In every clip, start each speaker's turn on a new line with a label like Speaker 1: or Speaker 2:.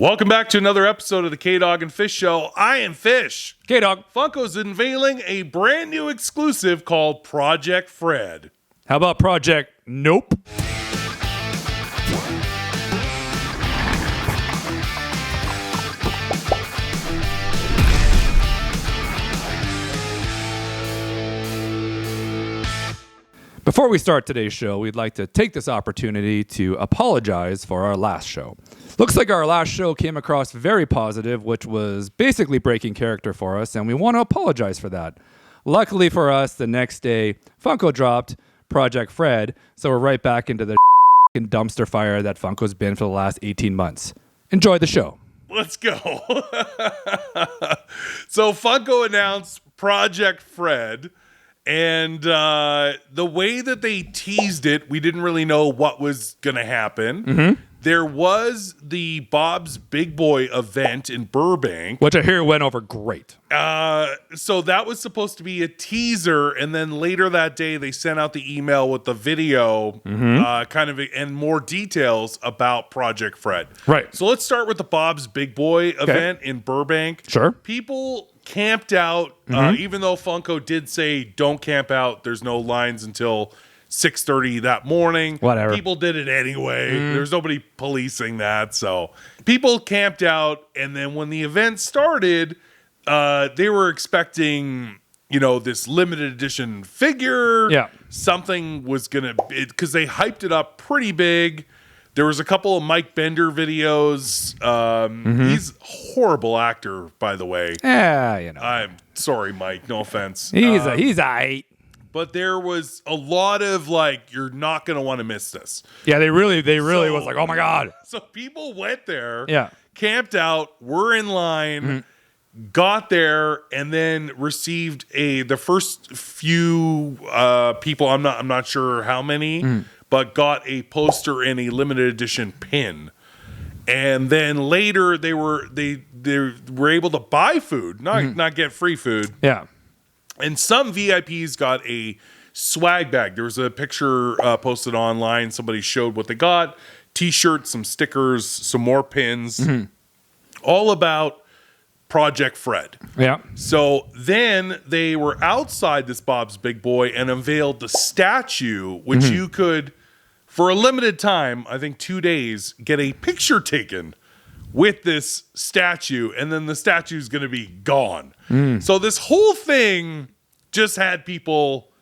Speaker 1: Welcome back to another episode of the K-Dog&Fish Show. I am Fish.
Speaker 2: K-Dog.
Speaker 1: Funko's unveiling a brand new exclusive called Project Fred.
Speaker 2: How about Project Nope? Before we start today's show, we'd like to take this opportunity to apologize for our last show. Looks like our last show came across very positive, which was basically breaking character for us, and we want to apologize for that. Luckily for us, the next day, Funko dropped Project Fred, so we're right back into the dumpster fire that Funko's been for the last 18 months. Enjoy the show.
Speaker 1: Let's go. So Funko announced Project Fred. And the way that they teased it, we didn't really know what was going to happen. Mm-hmm. There was the Bob's Big Boy event in Burbank.
Speaker 2: Which I hear went over great.
Speaker 1: So that was supposed to be a teaser. And then later that day, they sent out the email with the video and more details about Project Fred.
Speaker 2: Right.
Speaker 1: So let's start with the Bob's Big Boy event in Burbank.
Speaker 2: Sure.
Speaker 1: People camped out, even though Funko did say don't camp out. There's no lines until 6:30 that morning.
Speaker 2: Whatever.
Speaker 1: People did it anyway. There's nobody policing that. So people camped out. And then when the event started, they were expecting, this limited edition figure.
Speaker 2: Yeah.
Speaker 1: Something was going to, because they hyped it up pretty big. There was a couple of Mike Bender videos. He's a horrible actor, by the way.
Speaker 2: Yeah,
Speaker 1: I'm sorry, Mike. No offense.
Speaker 2: He's aight.
Speaker 1: But there was a lot of you're not going to want to miss this.
Speaker 2: Yeah, they really was like, oh my God.
Speaker 1: So people went there,
Speaker 2: Yeah.
Speaker 1: camped out, were in line, got there, and then received the first few people. I'm not sure how many. But got a poster and a limited edition pin. And then later they were able to buy food, not get free food.
Speaker 2: Yeah.
Speaker 1: And some VIPs got a swag bag. There was a picture posted online. Somebody showed what they got. T-shirts, some stickers, some more pins. All about Project Fred.
Speaker 2: Yeah.
Speaker 1: So then they were outside this Bob's Big Boy and unveiled the statue, which you could, for a limited time, I think 2 days, get a picture taken with this statue, and then the statue's going to be gone. So this whole thing just had people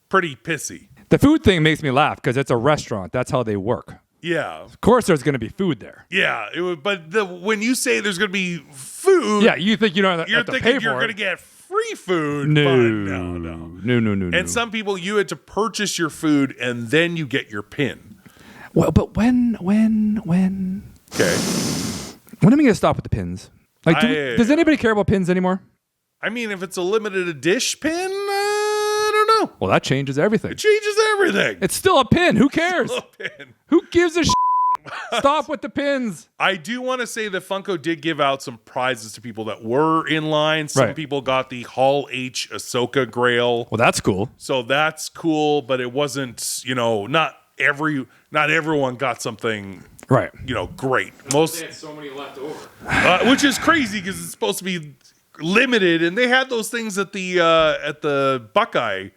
Speaker 1: pretty pissy.
Speaker 2: The food thing makes me laugh because it's a restaurant. That's how they work.
Speaker 1: Yeah.
Speaker 2: Of course there's going to be food there.
Speaker 1: Yeah. But when you say there's going to be food,
Speaker 2: Yeah, you think you don't have to
Speaker 1: you're
Speaker 2: pay
Speaker 1: thinking
Speaker 2: for
Speaker 1: you're
Speaker 2: it.
Speaker 1: going to get free food.
Speaker 2: No.
Speaker 1: But no. And some people, you had to purchase your food and then you get your pin.
Speaker 2: Well, but when?
Speaker 1: Okay.
Speaker 2: When am I going to stop with the pins? Does anybody care about pins anymore?
Speaker 1: I mean, if it's a limited edition pin, I don't know.
Speaker 2: Well, that changes everything.
Speaker 1: It changes everything.
Speaker 2: It's still a pin. Who cares?
Speaker 1: Still a pin.
Speaker 2: Who gives a shit? Stop with the pins.
Speaker 1: I do want to say that Funko did give out some prizes to people that were in line. Some
Speaker 2: Right.
Speaker 1: people got the Hall H Ahsoka Grail.
Speaker 2: Well, that's cool.
Speaker 1: So that's cool, but it wasn't, not everyone got something,
Speaker 2: Right.
Speaker 1: great. Most
Speaker 2: They had so many left over.
Speaker 1: which is crazy because it's supposed to be limited, and they had those things at the Buckeye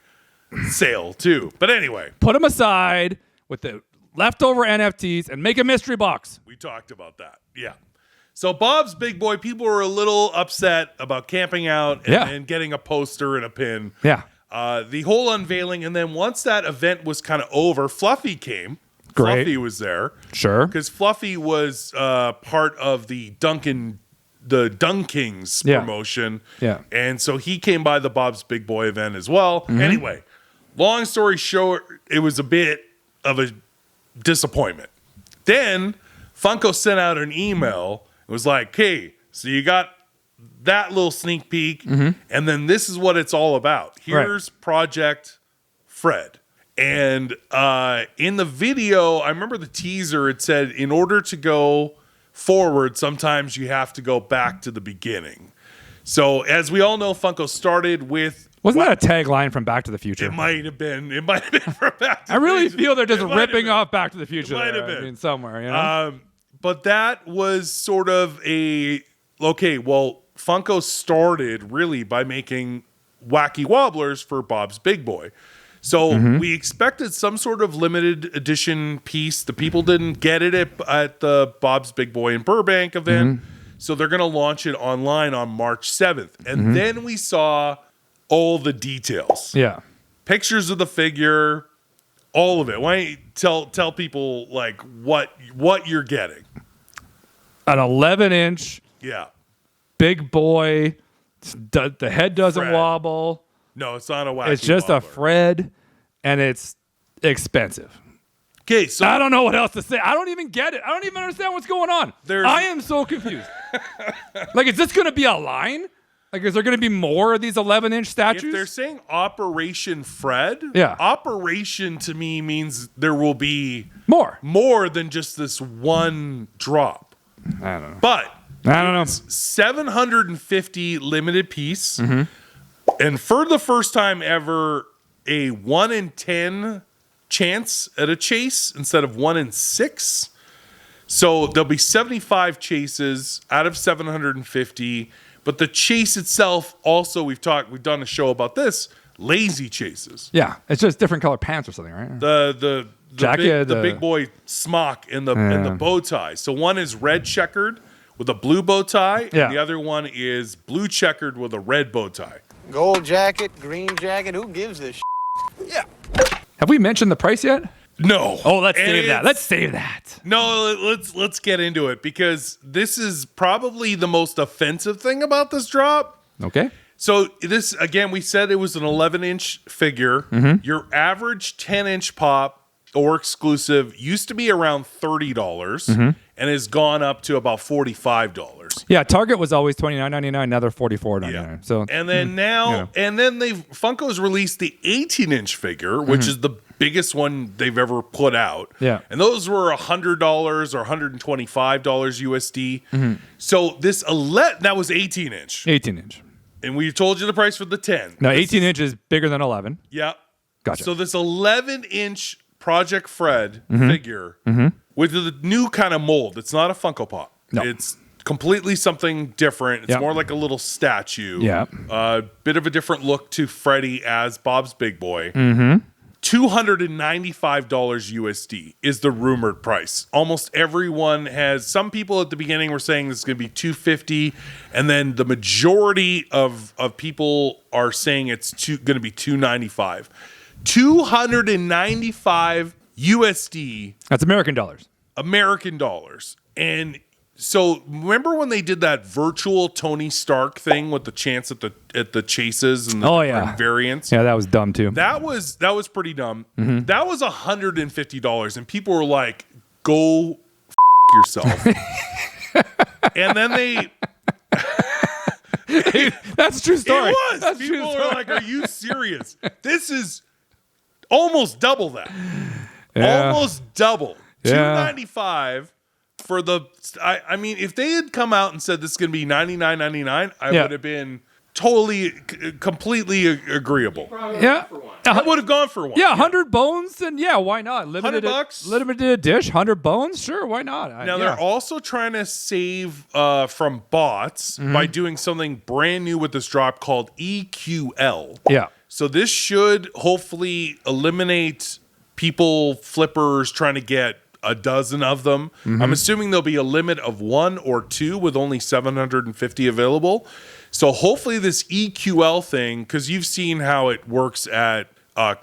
Speaker 1: sale too. But anyway,
Speaker 2: Put them aside with the leftover NFTs and make a mystery box.
Speaker 1: we talked about that. Yeah. So Bob's Big Boy, people were a little upset about camping out and getting a poster and a pin.
Speaker 2: Yeah.
Speaker 1: The whole unveiling, and then once that event was kind of over, Fluffy came.
Speaker 2: Great.
Speaker 1: Fluffy was there.
Speaker 2: Sure.
Speaker 1: Because Fluffy was part of the Dunkings
Speaker 2: Yeah.
Speaker 1: promotion.
Speaker 2: Yeah.
Speaker 1: And so he came by the Bob's Big Boy event as well. Anyway, long story short, it was a bit of a disappointment. Then Funko sent out an email. It was like, hey, so you got that little sneak peek, and then this is what it's all about. Here's Project Fred. And in the video, I remember the teaser, it said, in order to go forward, sometimes you have to go back to the beginning. So as we all know, Funko started with...
Speaker 2: Wasn't that a tagline from Back to the Future?
Speaker 1: It might have been from Back to the Future.
Speaker 2: I really feel they're just ripping off Back to the Future.
Speaker 1: It might have been.
Speaker 2: I mean, somewhere,
Speaker 1: But that was sort of Funko started really by making wacky wobblers for Bob's Big Boy. So we expected some sort of limited edition piece. The people didn't get it at the Bob's Big Boy in Burbank event. So they're going to launch it online on March 7th. And then we saw all the details.
Speaker 2: Yeah.
Speaker 1: Pictures of the figure, all of it. Why don't you tell people like what you're getting?
Speaker 2: An 11-inch big boy. The head doesn't
Speaker 1: Fred.
Speaker 2: wobble.
Speaker 1: No, it's not a wacky
Speaker 2: It's just
Speaker 1: wobbler.
Speaker 2: a Fred, and it's expensive.
Speaker 1: Okay, so
Speaker 2: I don't know what else to say. I don't even get it. I don't even understand what's going on. I am so confused. Like, is this going to be a line? Like, is there going to be more of these 11-inch statues?
Speaker 1: if they're saying Operation Fred,
Speaker 2: Yeah.
Speaker 1: Operation to me means there will be
Speaker 2: more
Speaker 1: than just this one drop.
Speaker 2: I don't know.
Speaker 1: But
Speaker 2: I don't know.
Speaker 1: 750 limited piece. And for the first time ever, a 1 in 10 chance at a chase instead of 1 in 6. So there'll be 75 chases out of 750. But the chase itself, also we've done a show about this, lazy chases.
Speaker 2: Yeah, it's just different color pants or something, right?
Speaker 1: The
Speaker 2: Jacket,
Speaker 1: the big boy smock and the bow tie. So one is red checkered with a blue bow tie,
Speaker 2: Yeah.
Speaker 1: and the other one is blue checkered with a red bow tie.
Speaker 3: Gold jacket, green jacket, who gives this shit?
Speaker 2: Have we mentioned the price yet?
Speaker 1: No.
Speaker 2: Oh, let's
Speaker 1: And
Speaker 2: save that.
Speaker 1: it's-
Speaker 2: Let's save that.
Speaker 1: No, let's get into it because this is probably the most offensive thing about this drop.
Speaker 2: Okay.
Speaker 1: So this, again, we said it was an 11-inch figure. Your average 10-inch pop or exclusive used to be around $30 and has gone up to about $45.
Speaker 2: Yeah, Target was always $29.99. Now they're $44.99. So
Speaker 1: And then Funko's released the 18-inch figure, which is the biggest one they've ever put out.
Speaker 2: Yeah.
Speaker 1: And those were $100 or $125 USD. So this that was 18-inch.
Speaker 2: 18-inch.
Speaker 1: And we told you the price for the 10.
Speaker 2: Now 18-inch is bigger than 11.
Speaker 1: Yeah.
Speaker 2: Gotcha.
Speaker 1: So this 11-inch Project Fred figure with the new kind of mold. It's not a Funko Pop.
Speaker 2: No.
Speaker 1: It's completely something different. It's
Speaker 2: Yeah.
Speaker 1: more like a little statue.
Speaker 2: Yeah.
Speaker 1: Bit of a different look to Freddy as Bob's Big Boy. $295 USD is the rumored price. Almost everyone has. Some people at the beginning were saying this is going to be $250, and then the majority of people are saying it's going to be $295. $295 USD.
Speaker 2: That's American dollars.
Speaker 1: American dollars. And so remember when they did that virtual Tony Stark thing with the chance at the chases and the different variants?
Speaker 2: Yeah, that was dumb too.
Speaker 1: That was pretty dumb. That was $150, and people were like, "Go yourself." And then
Speaker 2: That's a true story.
Speaker 1: it was.
Speaker 2: That's a true
Speaker 1: People
Speaker 2: story.
Speaker 1: were like, "Are you serious? This is almost double that.
Speaker 2: Yeah.
Speaker 1: Almost double.
Speaker 2: Yeah.
Speaker 1: $295 for the. I mean, if they had come out and said this is going to be $99.99, I
Speaker 2: Yeah.
Speaker 1: would have been totally, completely agreeable.
Speaker 2: Yeah.
Speaker 1: I would have gone for one.
Speaker 2: Yeah, 100 bones, and yeah, why not?
Speaker 1: $100?
Speaker 2: Limited dish, 100 bones, sure, why not?
Speaker 1: Now they're also trying to save from bots by doing something brand new with this drop called EQL.
Speaker 2: Yeah.
Speaker 1: So this should hopefully eliminate flippers trying to get a dozen of them. I'm assuming there'll be a limit of 1 or 2 with only 750 available. So hopefully this EQL thing, because you've seen how it works at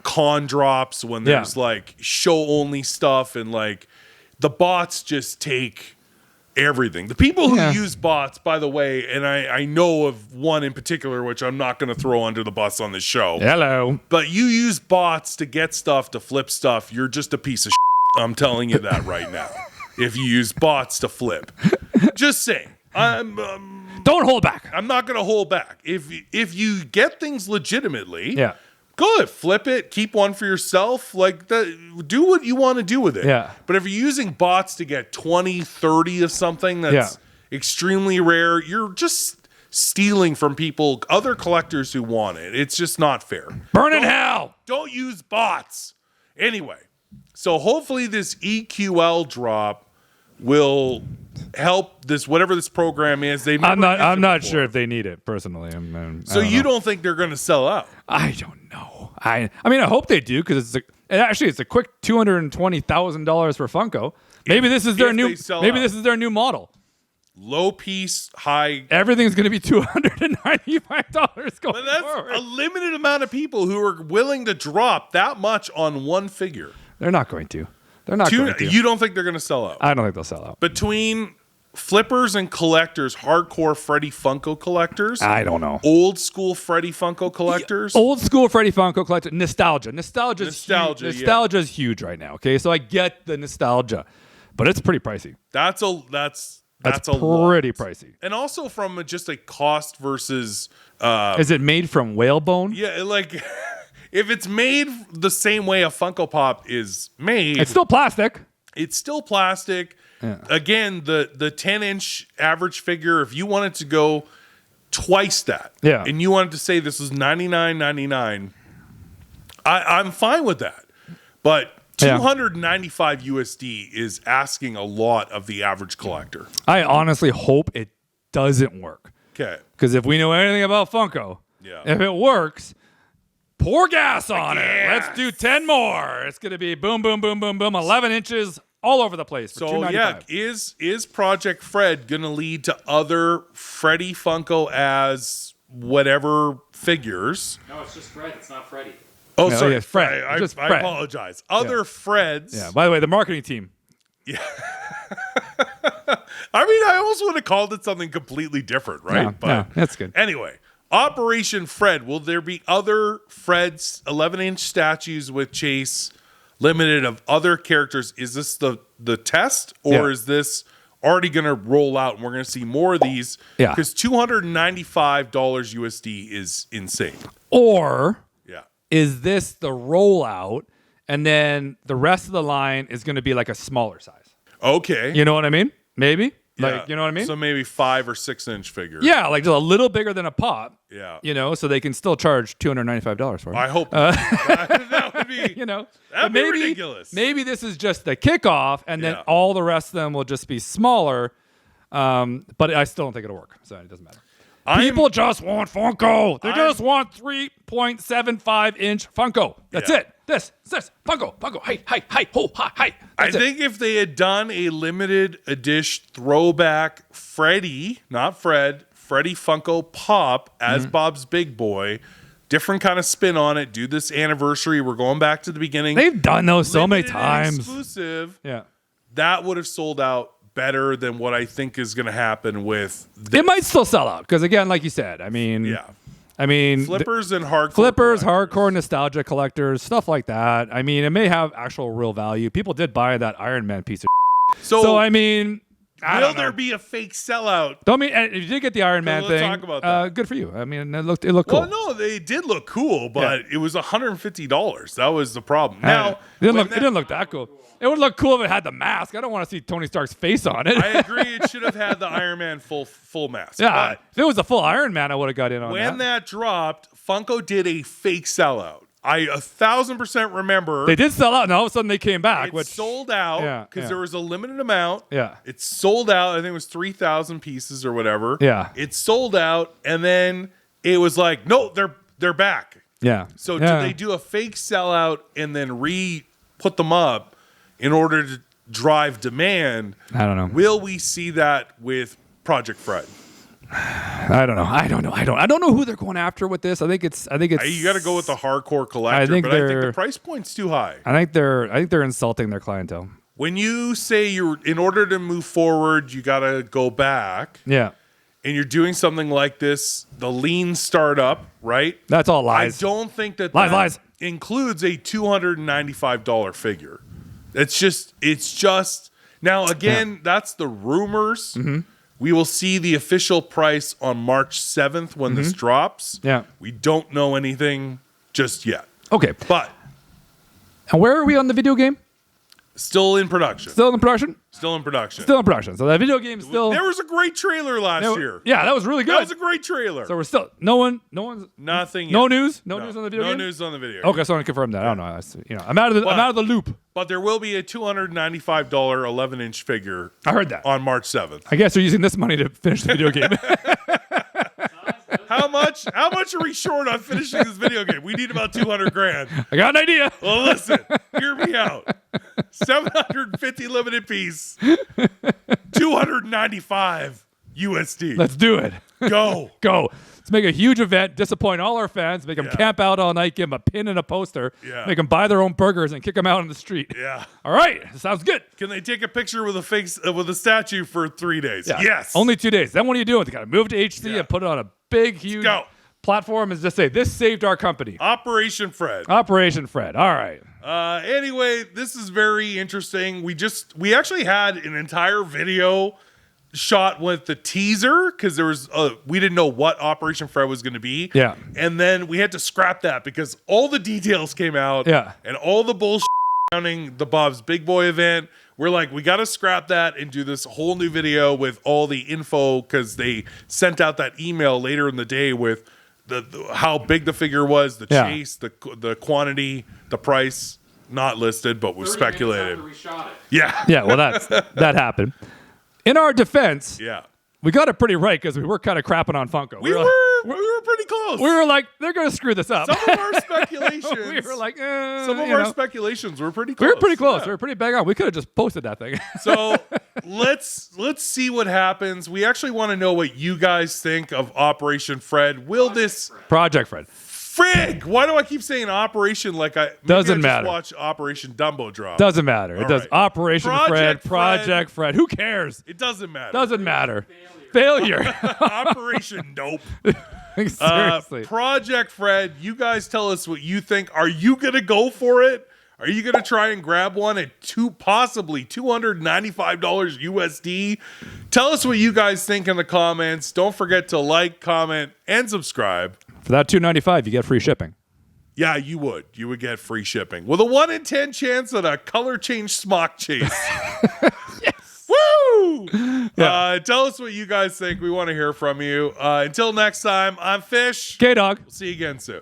Speaker 1: con drops when there's like show only stuff, and like the bots just take everything. The people who use bots, by the way, and I know of one in particular, which I'm not going to throw under the bus on this show.
Speaker 2: Hello.
Speaker 1: But you use bots to get stuff, to flip stuff. You're just a piece of shit. I'm telling you that right now. If you use bots to flip. Just saying.
Speaker 2: Don't hold back.
Speaker 1: I'm not going to hold back. If you get things legitimately,
Speaker 2: Yeah.
Speaker 1: good. Flip it. Keep one for yourself. Like do what you want to do with it.
Speaker 2: Yeah.
Speaker 1: But if you're using bots to get 20, 30 of something that's extremely rare, you're just stealing from people, other collectors who want it. It's just not fair.
Speaker 2: Burn in hell.
Speaker 1: Don't use bots. Anyway, so hopefully this EQL drop will help this whatever this program is. They've never used
Speaker 2: I'm
Speaker 1: it
Speaker 2: not
Speaker 1: before.
Speaker 2: sure if they need it personally.
Speaker 1: So you don't think they're going to sell out?
Speaker 2: I don't know. I mean, I hope they do because it's a quick $220,000 for Funko. Maybe this is their
Speaker 1: if
Speaker 2: new.
Speaker 1: they sell
Speaker 2: Maybe
Speaker 1: out.
Speaker 2: this is their new model.
Speaker 1: Low piece, high.
Speaker 2: Everything's going to be $295 going
Speaker 1: But that's
Speaker 2: forward.
Speaker 1: a limited amount of people who are willing to drop that much on one figure.
Speaker 2: They're not going to. They're not going to.
Speaker 1: You don't think they're going to sell out?
Speaker 2: I don't think they'll sell out.
Speaker 1: Between flippers and collectors, hardcore Freddy Funko collectors,
Speaker 2: I don't know.
Speaker 1: old school Freddy Funko collectors.
Speaker 2: Old school Freddy Funko collector nostalgia. Nostalgia is huge right now. Okay, so I get the nostalgia, but it's pretty pricey.
Speaker 1: That's a
Speaker 2: Pretty
Speaker 1: lot.
Speaker 2: pricey.
Speaker 1: And also from just a cost versus
Speaker 2: Is it made from whalebone?
Speaker 1: yeah, like if it's made the same way a Funko Pop is made,
Speaker 2: It's still plastic.
Speaker 1: it's still plastic.
Speaker 2: Yeah.
Speaker 1: Again, the 10-inch average figure, if you wanted to go twice that,
Speaker 2: Yeah.
Speaker 1: and you wanted to say this is $99.99, I'm fine with that. But
Speaker 2: Yeah.
Speaker 1: 295 USD is asking a lot of the average collector.
Speaker 2: I honestly hope it doesn't work.
Speaker 1: Okay.
Speaker 2: Because if we know anything about Funko,
Speaker 1: Yeah.
Speaker 2: if it works, pour gas on it.
Speaker 1: Gas.
Speaker 2: Let's do 10 more. It's going to be boom, boom, boom, boom, boom, 11 inches all over the place for
Speaker 1: So yeah,
Speaker 2: $295.
Speaker 1: is Project Fred gonna lead to other Freddy Funko as whatever figures?
Speaker 4: No, it's just Fred. It's not Freddy.
Speaker 1: Oh,
Speaker 2: No,
Speaker 1: sorry,
Speaker 2: yeah, Fred.
Speaker 1: I
Speaker 2: Just Fred.
Speaker 1: apologize. Other Freds.
Speaker 2: Yeah. By the way, the marketing team.
Speaker 1: I mean, I almost would have called it something completely different, right?
Speaker 2: No, that's good.
Speaker 1: Anyway, Operation Fred. Will there be other Freds, 11-inch statues with Chase, limited of other characters? Is this the test, or
Speaker 2: Yeah.
Speaker 1: is this already going to roll out and we're going to see more of these?
Speaker 2: Yeah.
Speaker 1: Because $295 USD is insane.
Speaker 2: Or
Speaker 1: Yeah.
Speaker 2: is this the rollout and then the rest of the line is going to be like a smaller size?
Speaker 1: Okay.
Speaker 2: You know what I mean? Maybe.
Speaker 1: Yeah.
Speaker 2: Like, you know what I mean?
Speaker 1: So maybe 5 or 6 inch figure.
Speaker 2: Yeah, like just a little bigger than a pop.
Speaker 1: Yeah.
Speaker 2: You know, so they can still charge $295 for it.
Speaker 1: I hope that would be.
Speaker 2: You know,
Speaker 1: That'd
Speaker 2: but
Speaker 1: be
Speaker 2: maybe,
Speaker 1: ridiculous.
Speaker 2: Maybe this is just the kickoff, and then
Speaker 1: Yeah.
Speaker 2: all the rest of them will just be smaller. But I still don't think it'll work, so it doesn't matter. People just want Funko. They just want 3.75-inch Funko. That's
Speaker 1: Yeah.
Speaker 2: it. This Funko. Hi, ho, hi.
Speaker 1: I
Speaker 2: That's it.
Speaker 1: think if they had done a limited edition throwback Freddy, not Fred, Freddy Funko Pop
Speaker 2: Mm-hmm.
Speaker 1: as Bob's Big Boy, different kind of spin on it, do this anniversary, we're going back to the beginning.
Speaker 2: They've done those so many
Speaker 1: Limited and
Speaker 2: times.
Speaker 1: Exclusive.
Speaker 2: Yeah.
Speaker 1: That would have sold out better than what I think is going to happen with
Speaker 2: It might still sell out because, again, like you said, I mean,
Speaker 1: flippers and hardcore
Speaker 2: flippers,
Speaker 1: collectors.
Speaker 2: hardcore nostalgia collectors, stuff like that. I mean, it may have actual real value. People did buy that Iron Man piece of so I mean, I
Speaker 1: will
Speaker 2: don't know.
Speaker 1: there be a fake sellout?
Speaker 2: Don't mean if you did get the Iron Man
Speaker 1: let's
Speaker 2: thing.
Speaker 1: talk about that.
Speaker 2: Good for you. I mean, it looked cool.
Speaker 1: Well, no, they did look cool, but it was $150. That was the problem. Now,
Speaker 2: it didn't look that cool. It would look cool if it had the mask. I don't want to see Tony Stark's face on it.
Speaker 1: I agree. It should have had the Iron Man full mask.
Speaker 2: Yeah,
Speaker 1: But
Speaker 2: if it was a full Iron Man, I would have got in on
Speaker 1: when
Speaker 2: that.
Speaker 1: that dropped, Funko did a fake sellout. I 1,000% remember.
Speaker 2: They did sell out, and all of a sudden they came back.
Speaker 1: It
Speaker 2: Which
Speaker 1: sold out
Speaker 2: Yeah,
Speaker 1: because
Speaker 2: yeah.
Speaker 1: there was a limited amount.
Speaker 2: Yeah.
Speaker 1: It sold out. I think it was 3,000 pieces or whatever.
Speaker 2: Yeah.
Speaker 1: It sold out, and then it was like, no, they're back.
Speaker 2: Yeah.
Speaker 1: So
Speaker 2: yeah.
Speaker 1: did they do a fake sellout and then put them up in order to drive demand?
Speaker 2: I don't know.
Speaker 1: Will we see that with Project Fred?
Speaker 2: I don't know. I don't know who they're going after with this. I think it's.
Speaker 1: You got to go with the hardcore collector,
Speaker 2: I think
Speaker 1: but I think
Speaker 2: they're-
Speaker 1: the price point's too high.
Speaker 2: I think they're insulting their clientele.
Speaker 1: When you say in order to move forward, you got to go back,
Speaker 2: Yeah.
Speaker 1: and you're doing something like this, the lean startup, right?
Speaker 2: That's all lies.
Speaker 1: I don't think that
Speaker 2: Lies.
Speaker 1: includes a $295 figure. It's just now again, that's the rumors.
Speaker 2: Mm-hmm.
Speaker 1: We will see the official price on March 7th when this drops.
Speaker 2: Mm-hmm. Yeah.
Speaker 1: We don't know anything just yet.
Speaker 2: Okay.
Speaker 1: But
Speaker 2: And where are we on the video game?
Speaker 1: Still in production.
Speaker 2: Still in production?
Speaker 1: Still in production.
Speaker 2: Still in production. So that video game still.
Speaker 1: There was a great trailer last year.
Speaker 2: Yeah, that was really good.
Speaker 1: That was a great trailer.
Speaker 2: So we're still no one's
Speaker 1: Nothing.
Speaker 2: no
Speaker 1: yet.
Speaker 2: news. No news on the video game.
Speaker 1: No news on the video.
Speaker 2: Okay, so I want to confirm that. I don't know. I'm out of the loop.
Speaker 1: But there will be a $295 11-inch figure.
Speaker 2: I heard that
Speaker 1: on March 7th.
Speaker 2: I guess you're using this money to finish the video game.
Speaker 1: How much are we short on finishing this video game? We need about $200,000.
Speaker 2: I got an idea.
Speaker 1: Well, listen, hear me out. 750 limited piece, 295 USD.
Speaker 2: Let's do it.
Speaker 1: Go.
Speaker 2: Let's make a huge event, disappoint all our fans, make them camp out all night, give them a pin and a poster, make them buy their own burgers and kick them out on the street.
Speaker 1: Yeah.
Speaker 2: All right. Sounds good.
Speaker 1: Can they take a picture with a statue for 3 days?
Speaker 2: Yeah.
Speaker 1: Yes.
Speaker 2: Only 2 days. Then what are you doing? They got to move to HC and put it on a big, huge platform and just say, this saved our company.
Speaker 1: Operation Fred.
Speaker 2: Operation Fred. All right.
Speaker 1: Anyway, this is very interesting. We actually had an entire video shot with the teaser because there was we didn't know what Operation Fred was going to be.
Speaker 2: Yeah.
Speaker 1: And then we had to scrap that because all the details came out.
Speaker 2: Yeah.
Speaker 1: And all the bullshit surrounding the Bob's Big Boy event. We're like, we got to scrap that and do this whole new video with all the info because they sent out that email later in the day with the how big the figure was, the chase, the quantity, the price, not listed, but we've speculated.
Speaker 3: We shot it.
Speaker 1: Yeah.
Speaker 2: Yeah, well, that happened. In our defense, we got it pretty right because we were kind of crapping on Funko.
Speaker 1: We were pretty close.
Speaker 2: We were like, they're going to screw this up.
Speaker 1: Some of our speculations.
Speaker 2: We were like,
Speaker 1: some of our speculations were pretty close.
Speaker 2: We were pretty close. We were pretty bang on. We could have just posted that thing.
Speaker 1: So let's see what happens. We actually want to know what you guys think of Operation Fred. Will this
Speaker 2: Project Fred?
Speaker 1: Frig! Why do I keep saying Operation like I
Speaker 2: doesn't
Speaker 1: I
Speaker 2: matter?
Speaker 1: Watch Operation Dumbo Drop.
Speaker 2: Doesn't matter. It does. Right. Operation Project Fred. Who cares?
Speaker 1: It doesn't matter.
Speaker 2: Doesn't matter. Failure.
Speaker 1: Operation Nope.
Speaker 2: Seriously.
Speaker 1: Project Fred. You guys tell us what you think. Are you gonna go for it? Are you gonna try and grab one at possibly $295 USD? Tell us what you guys think in the comments. Don't forget to like, comment, and subscribe.
Speaker 2: For that $295, you get free shipping.
Speaker 1: Yeah, you would. You would get free shipping with a 1 in 10 chance at a color change smock chase. Yes. Woo! Yeah. Tell us what you guys think. We want to hear from you. Until next time, I'm Fish.
Speaker 2: K-Dog.
Speaker 1: We'll see you again soon.